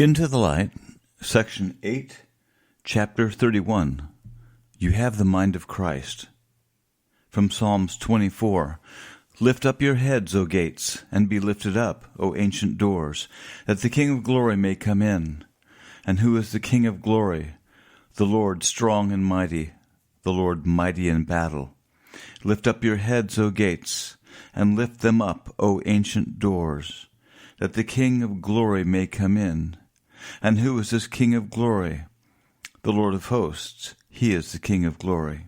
Into the Light, Section 8, Chapter 31. You have the mind of Christ. From Psalms 24. Lift up your heads, O gates, and be lifted up, O ancient doors, that the King of glory may come in. And who is the King of glory? The Lord strong and mighty, the Lord mighty in battle. Lift up your heads, O gates, and lift them up, O ancient doors, that the King of glory may come in. And who is this King of glory? The Lord of hosts. He is the King of glory.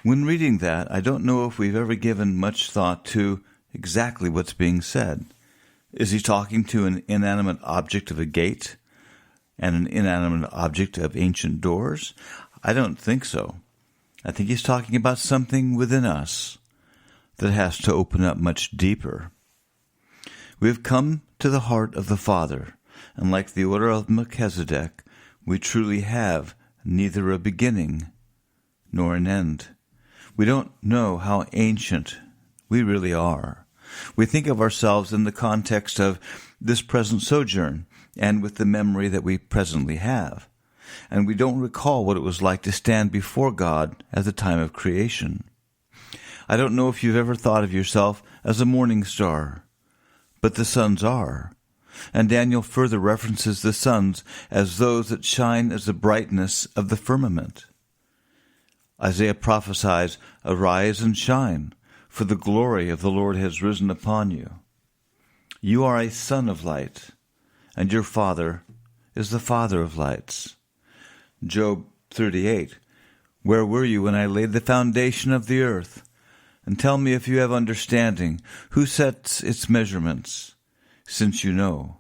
When reading that, I don't know if we've ever given much thought to exactly what's being said. Is he talking to an inanimate object of a gate and an inanimate object of ancient doors? I don't think so. I think he's talking about something within us that has to open up much deeper. We have come to the heart of the Father, and like the order of Melchizedek, we truly have neither a beginning nor an end. We don't know how ancient we really are. We think of ourselves in the context of this present sojourn and with the memory that we presently have. And we don't recall what it was like to stand before God at the time of creation. I don't know if you've ever thought of yourself as a morning star, but the suns are. And Daniel further references the suns as those that shine as the brightness of the firmament. Isaiah prophesies, "Arise and shine, for the glory of the Lord has risen upon you. You are a son of light, and your father is the father of lights." Job 38, "Where were you when I laid the foundation of the earth? And tell me if you have understanding, who sets its measurements, since you know?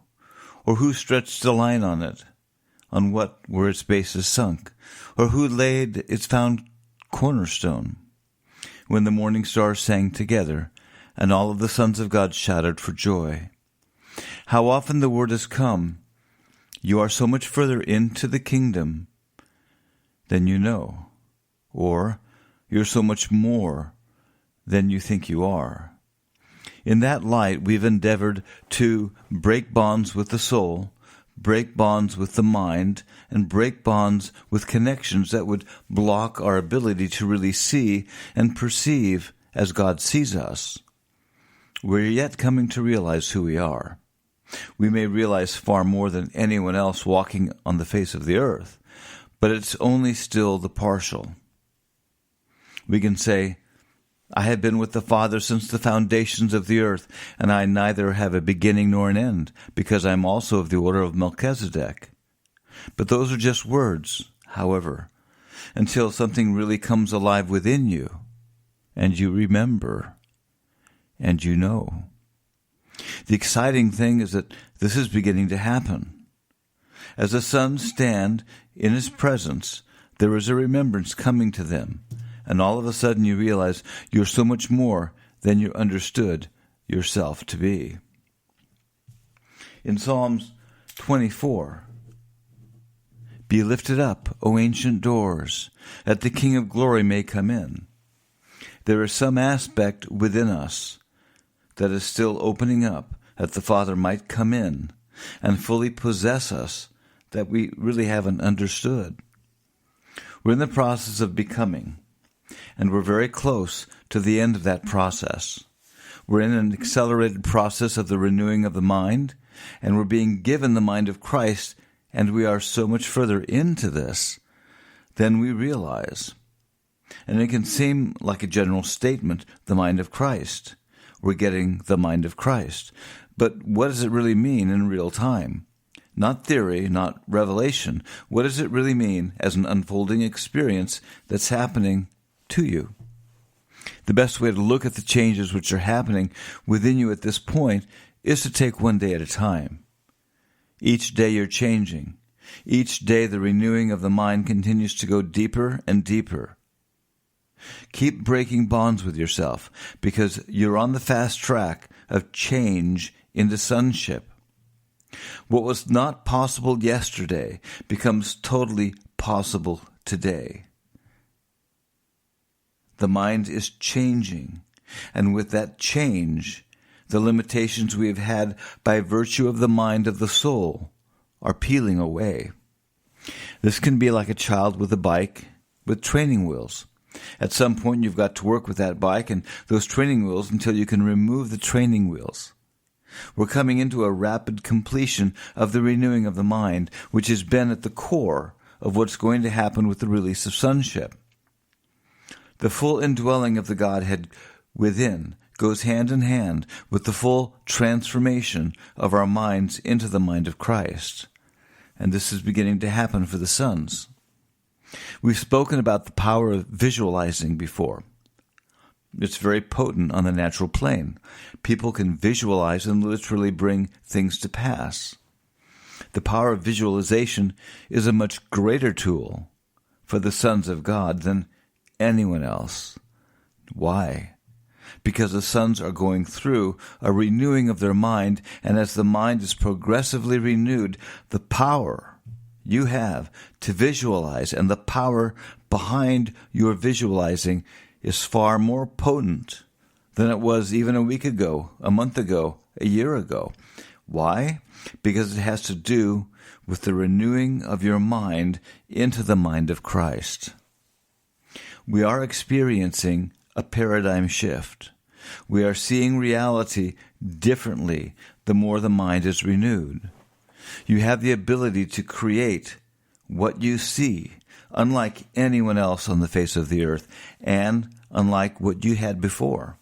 Or who stretched a line on it? On what were its bases sunk? Or who laid its found cornerstone? When the morning stars sang together, and all of the sons of God shouted for joy." How often the word has come, "You are so much further into the kingdom than you know," or "You're so much more than you think you are." In that light, we've endeavored to break bonds with the soul, break bonds with the mind, and break bonds with connections that would block our ability to really see and perceive as God sees us. We're yet coming to realize who we are. We may realize far more than anyone else walking on the face of the earth, but it's only still the partial. We can say, "I have been with the Father since the foundations of the earth, and I neither have a beginning nor an end, because I am also of the order of Melchizedek." But those are just words, however, until something really comes alive within you, and you remember, and you know. The exciting thing is that this is beginning to happen. As the sons stand in His presence, there is a remembrance coming to them. And all of a sudden you realize you're so much more than you understood yourself to be. In Psalms 24, "Be lifted up, O ancient doors, that the King of glory may come in." There is some aspect within us that is still opening up, that the Father might come in and fully possess us, that we really haven't understood. We're in the process of becoming, and we're very close to the end of that process. We're in an accelerated process of the renewing of the mind, and we're being given the mind of Christ, and we are so much further into this than we realize. And it can seem like a general statement, the mind of Christ. We're getting the mind of Christ. But what does it really mean in real time? Not theory, not revelation. What does it really mean as an unfolding experience that's happening to you? The best way to look at the changes which are happening within you at this point is to take one day at a time. Each day you're changing. Each day the renewing of the mind continues to go deeper and deeper. Keep breaking bonds with yourself, because you're on the fast track of change into sonship. What was not possible yesterday becomes totally possible today. The mind is changing, and with that change, The limitations we have had by virtue of the mind of the soul are peeling away. This can be like a child with a bike with training wheels. At some point, you've got to work with that bike and those training wheels until you can remove the training wheels. We're coming into a rapid completion of the renewing of the mind, which has been at the core of what's going to happen with the release of sonship. The full indwelling of the Godhead within goes hand in hand with the full transformation of our minds into the mind of Christ. And this is beginning to happen for the sons. We've spoken about the power of visualizing before. It's very potent on the natural plane. People can visualize and literally bring things to pass. The power of visualization is a much greater tool for the sons of God than anyone else. Why? Because the sons are going through a renewing of their mind, and as the mind is progressively renewed, the power you have to visualize and the power behind your visualizing is far more potent than it was even a week ago, a month ago, a year ago. Why? Because it has to do with the renewing of your mind into the mind of Christ. We are experiencing a paradigm shift. We are seeing reality differently the more the mind is renewed. You have the ability to create what you see, unlike anyone else on the face of the earth, and unlike what you had before.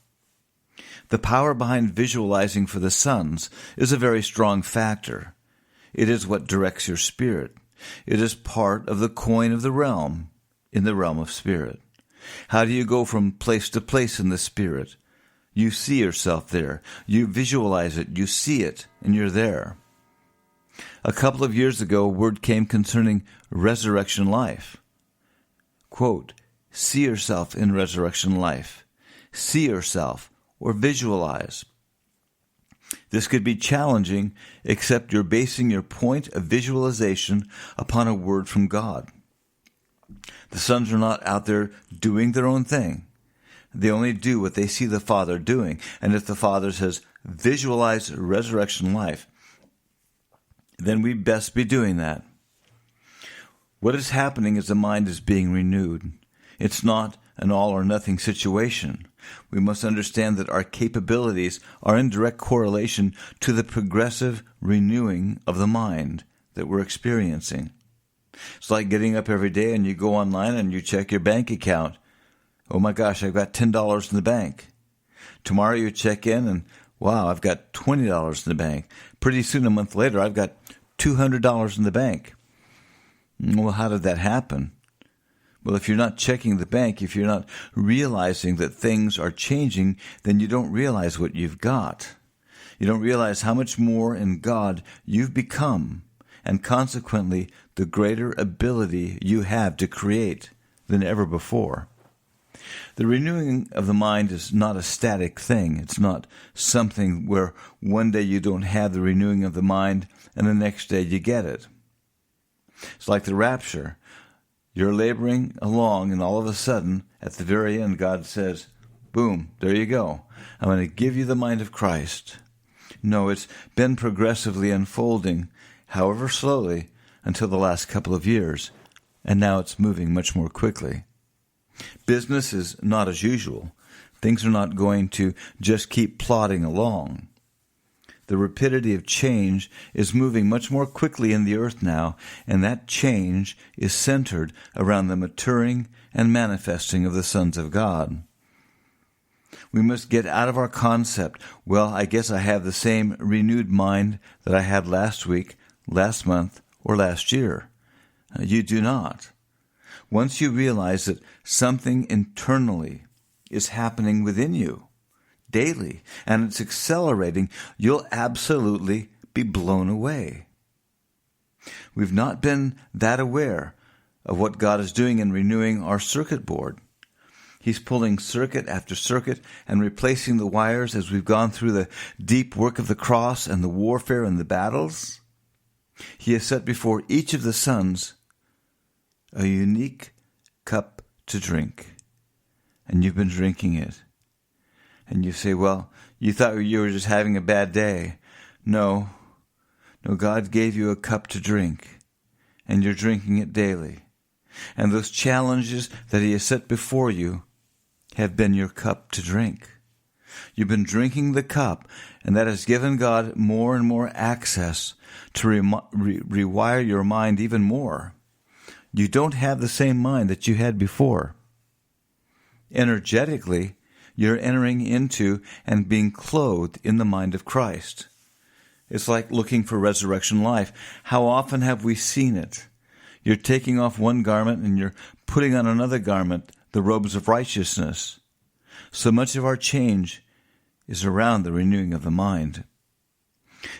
The power behind visualizing for the sons is a very strong factor. It is what directs your spirit. It is part of the coin of the realm, in the realm of spirit. How do you go from place to place in the spirit? You see yourself there. You visualize it. You see it, and you're there. A couple of years ago, a word came concerning resurrection life. Quote, see yourself in resurrection life. See yourself or visualize. This could be challenging, except you're basing your point of visualization upon a word from God. The sons are not out there doing their own thing. They only do what they see the Father doing. And if the Father says, visualize resurrection life, then we'd best be doing that. What is happening is the mind is being renewed. It's not an all-or-nothing situation. We must understand that our capabilities are in direct correlation to the progressive renewing of the mind that we're experiencing. It's like getting up every day and you go online and you check your bank account. Oh my gosh, I've got $10 in the bank. Tomorrow you check in and, wow, I've got $20 in the bank. Pretty soon, a month later, I've got $200 in the bank. Well, how did that happen? Well, if you're not checking the bank, if you're not realizing that things are changing, then you don't realize what you've got. You don't realize how much more in God you've become, and consequently, the greater ability you have to create than ever before. The renewing of the mind is not a static thing. It's not something where one day you don't have the renewing of the mind and the next day you get it. It's like the rapture. You're laboring along and all of a sudden, at the very end, God says, boom, there you go. I'm going to give you the mind of Christ. No, it's been progressively unfolding, however slowly, until the last couple of years, and now it's moving much more quickly. Business is not as usual. Things are not going to just keep plodding along. The rapidity of change is moving much more quickly in the earth now, and that change is centered around the maturing and manifesting of the sons of God. We must get out of our concept, well, I guess I have the same renewed mind that I had last week, last month, or last year. You do not. Once you realize that something internally is happening within you daily, and it's accelerating, you'll absolutely be blown away. We've not been that aware of what God is doing in renewing our circuit board. He's pulling circuit after circuit and replacing the wires as we've gone through the deep work of the cross and the warfare and the battles. He has set before each of the sons a unique cup to drink, and you've been drinking it. And you say, well, You thought you were just having a bad day. No, God gave you a cup to drink, and you're drinking it daily. And those challenges that He has set before you have been your cup to drink. You've been drinking the cup, and that has given God more and more access to rewire your mind even more. You don't have the same mind that you had before. Energetically, you're entering into and being clothed in the mind of Christ. It's like looking for resurrection life. How often have we seen it? You're taking off one garment and you're putting on another garment, the robes of righteousness. So much of our change is around the renewing of the mind.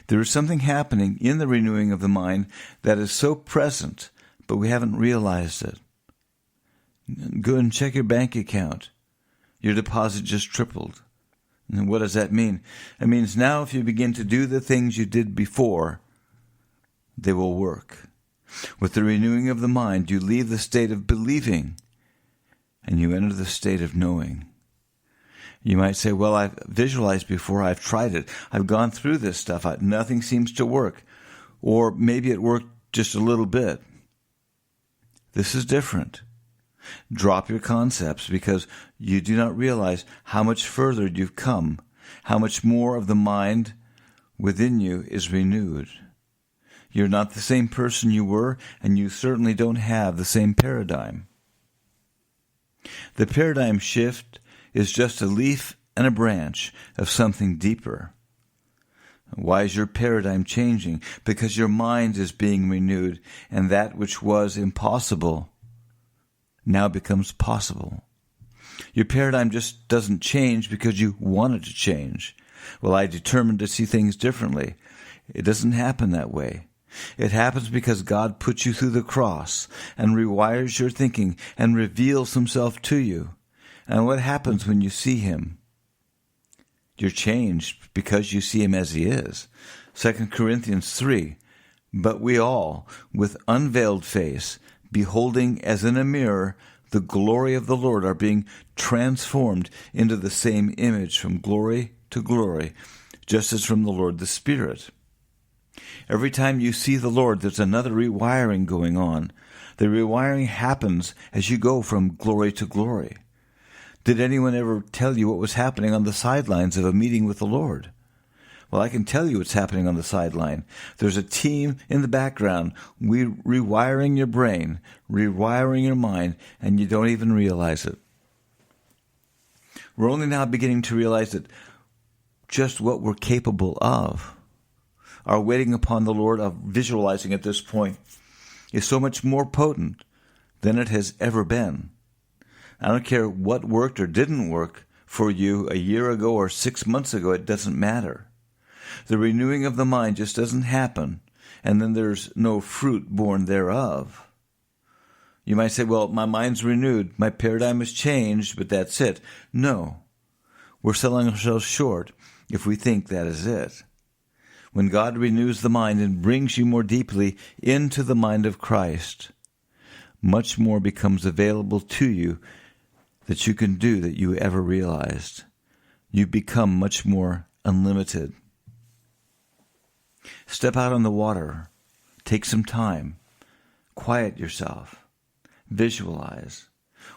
There is something happening in the renewing of the mind that is so present, but we haven't realized it. Go and check your bank account. Your deposit just tripled. And what does that mean? It means now if you begin to do the things you did before, they will work. With the renewing of the mind, you leave the state of believing and you enter the state of knowing. You might say, well, I've visualized before, I've tried it, I've gone through this stuff, nothing seems to work. Or maybe it worked just a little bit. This is different. Drop your concepts because you do not realize how much further you've come, how much more of the mind within you is renewed. You're not the same person you were, and you certainly don't have the same paradigm. The paradigm shift is just a leaf and a branch of something deeper. Why is your paradigm changing? Because your mind is being renewed, and that which was impossible now becomes possible. Your paradigm just doesn't change because you want it to change. Well, I determined to see things differently. It doesn't happen that way. It happens because God puts you through the cross and rewires your thinking and reveals Himself to you. And what happens when you see Him? You're changed because you see Him as He is. 2 Corinthians 3, but we all, with unveiled face, beholding as in a mirror the glory of the Lord, are being transformed into the same image from glory to glory, just as from the Lord the Spirit. Every time you see the Lord, there's another rewiring going on. The rewiring happens as you go from glory to glory. Did anyone ever tell you what was happening on the sidelines of a meeting with the Lord? Well, I can tell you what's happening on the sideline. There's a team in the background rewiring your brain, rewiring your mind, and you don't even realize it. We're only now beginning to realize that just what we're capable of. Our waiting upon the Lord, of visualizing at this point, is so much more potent than it has ever been. I don't care what worked or didn't work for you a year ago or 6 months ago, it doesn't matter. The renewing of the mind just doesn't happen, and then there's no fruit born thereof. You might say, well, my mind's renewed, my paradigm has changed, but that's it. No, we're selling ourselves short if we think that is it. When God renews the mind and brings you more deeply into the mind of Christ, much more becomes available to you that you can do that you ever realized. You become much more unlimited. Step out on the water. Take some time. Quiet yourself. Visualize.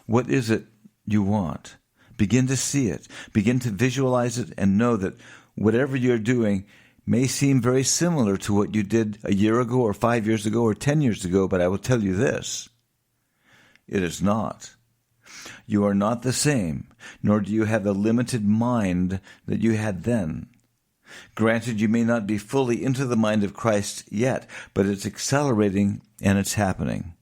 What is it you want? Begin to see it. Begin to visualize it and know that whatever you're doing may seem very similar to what you did a year ago or 5 years ago or 10 years ago, but I will tell you this. It is not. You are not the same, nor do you have the limited mind that you had then. Granted, you may not be fully into the mind of Christ yet, but it's accelerating and it's happening.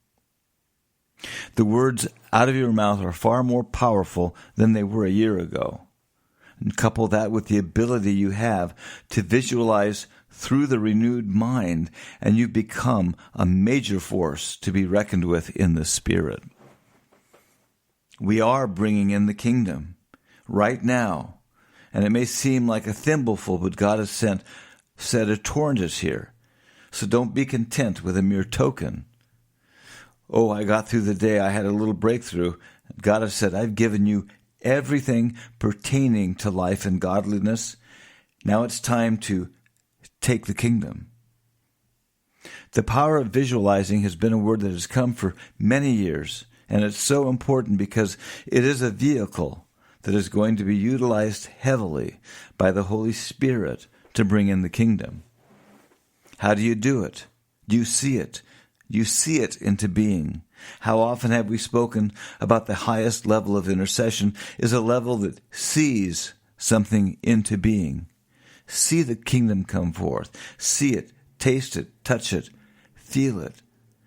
The words out of your mouth are far more powerful than they were a year ago. And couple that with the ability you have to visualize through the renewed mind, and you become a major force to be reckoned with in the Spirit. We are bringing in the kingdom right now. And it may seem like a thimbleful, but God has said a torrent is here. So don't be content with a mere token. Oh, I got through the day, I had a little breakthrough. God has said, I've given you everything pertaining to life and godliness, Now it's time to take the kingdom. The power of visualizing has been a word that has come for many years, and it's so important because it is a vehicle that is going to be utilized heavily by the Holy Spirit to bring in the kingdom. How do you do it? You see it. You see it into being. How often have we spoken about the highest level of intercession is a level that sees something into being. See the kingdom come forth. See it, taste it, touch it, feel it.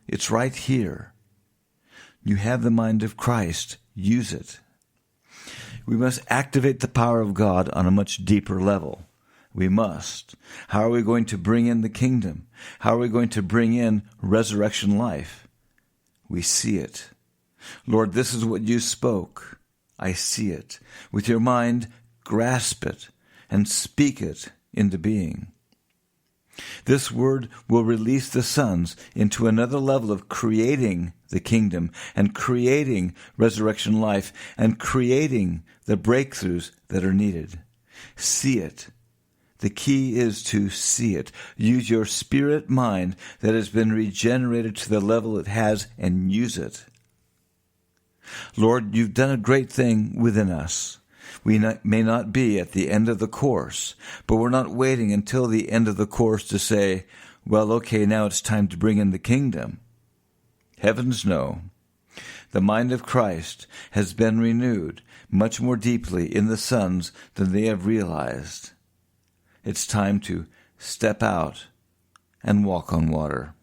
It's right here. You have the mind of Christ. Use it. We must activate the power of God on a much deeper level. We must. How are we going to bring in the kingdom? How are we going to bring in resurrection life? We see it. Lord, this is what you spoke. I see it. With your mind, grasp it and speak it into being. This word will release the sons into another level of creating the kingdom and creating resurrection life and creating the breakthroughs that are needed. See it. The key is to see it. Use your spirit mind that has been regenerated to the level it has and use it. Lord, you've done a great thing within us. We may not be at the end of the course, but we're not waiting until the end of the course to say, well, okay, now it's time to bring in the kingdom. Heavens no. The mind of Christ has been renewed much more deeply in the sons than they have realized. It's time to step out and walk on water.